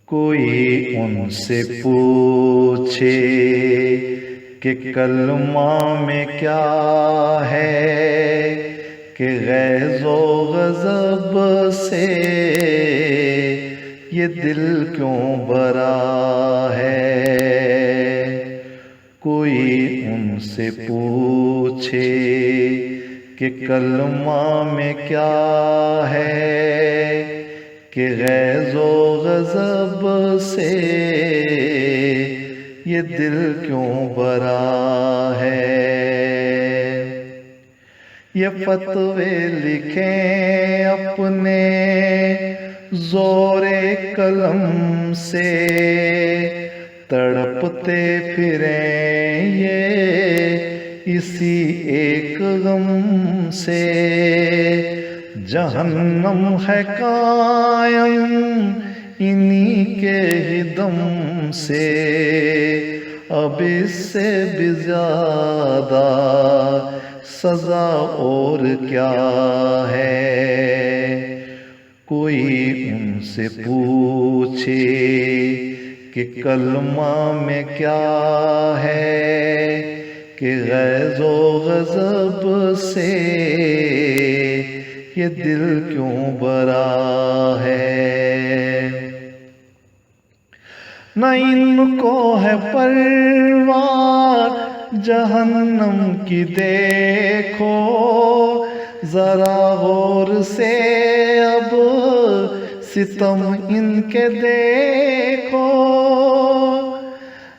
کوئی ان سے پوچھے کہ کلمہ میں کیا ہے، کہ غیظ و غضب سے یہ دل کیوں بھرا ہے۔ کوئی ان سے پوچھے کہ کلمہ میں کیا ہے، کہ غیظ و غضب سے یہ دل کیوں بھرا ہے۔ یہ فتوے لکھیں اپنے زور قلم سے، تڑپتے پھریں یہ اسی ایک غم سے۔ جہنم ہے قائم انہی کے ہی دم سے، اب اس سے بھی زیادہ سزا اور کیا ہے۔ کوئی ان سے پوچھے کہ کلمہ میں کیا ہے، کہ غیظ و غضب سے یہ دل کیوں بھرا ہے۔ نہ ان کو ہے پرواہ جہنم کی، دیکھو ذرا غور سے اب ستم ان کے دیکھو۔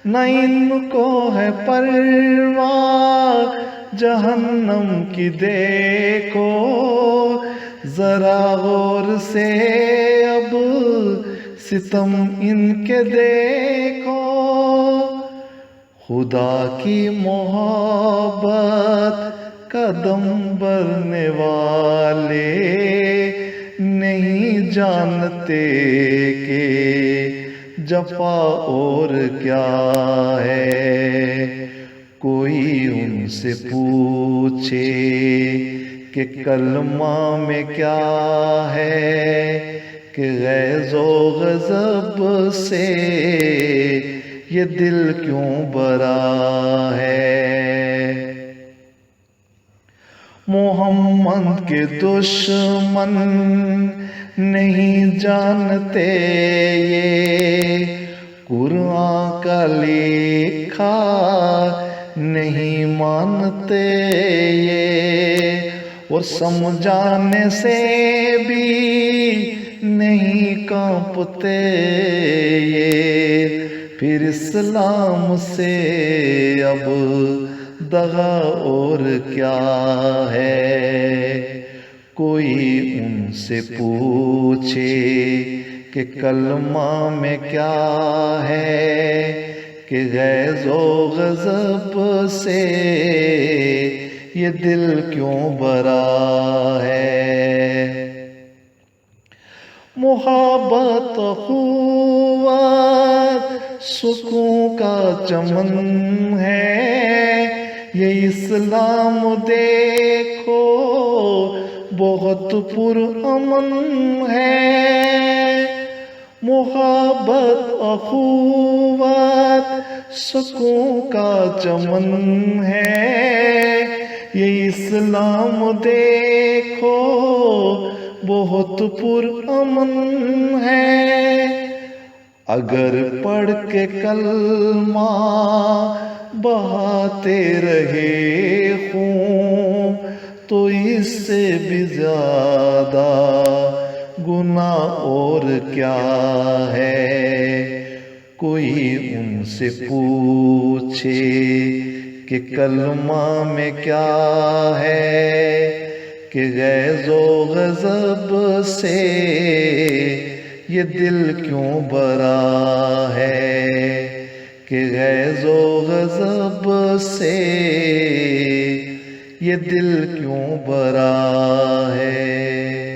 نہ ان کو ہے پرواہ جہنم کی، دیکھو ذرا غور سے اب ستم ان کے دیکھو۔ خدا کی محبت کا دم بھرنے والے نہیں جانتے کہ جفا اور کیا ہے۔ کوئی ان سے پوچھے کہ کلمہ میں کیا ہے، کہ غیظ و غضب سے یہ دل کیوں بھرا ہے۔ محمد کے دشمن نہیں جانتے یہ، قرآن کا لکھا نہیں مانتے یہ، اور سمجھانے سے بھی نہیں کانپتے یہ، پھر اسلام سے اب دغا اور کیا ہے۔ کوئی ان سے پوچھے کہ کلمہ میں کیا ہے، کہ غیظ و غضب سے یہ دل کیوں بھرا ہے۔ محبت اخوت سکون کا چمن ہے، یہ اسلام دیکھو بہت پرامن ہے۔ محبت اخوت سکون کا چمن ہے، یہ اسلام دیکھو بہت پرامن ہے۔ اگر پڑھ کے کلمہ بہاتے رہے خون، تو اس سے بھی زیادہ گناہ اور کیا ہے۔ کوئی ان سے پوچھے کہ کلمہ میں کیا ہے، کہ غیظ و غضب سے یہ دل کیوں بھرا ہے، کہ غیظ و غضب سے یہ دل کیوں بھرا ہے۔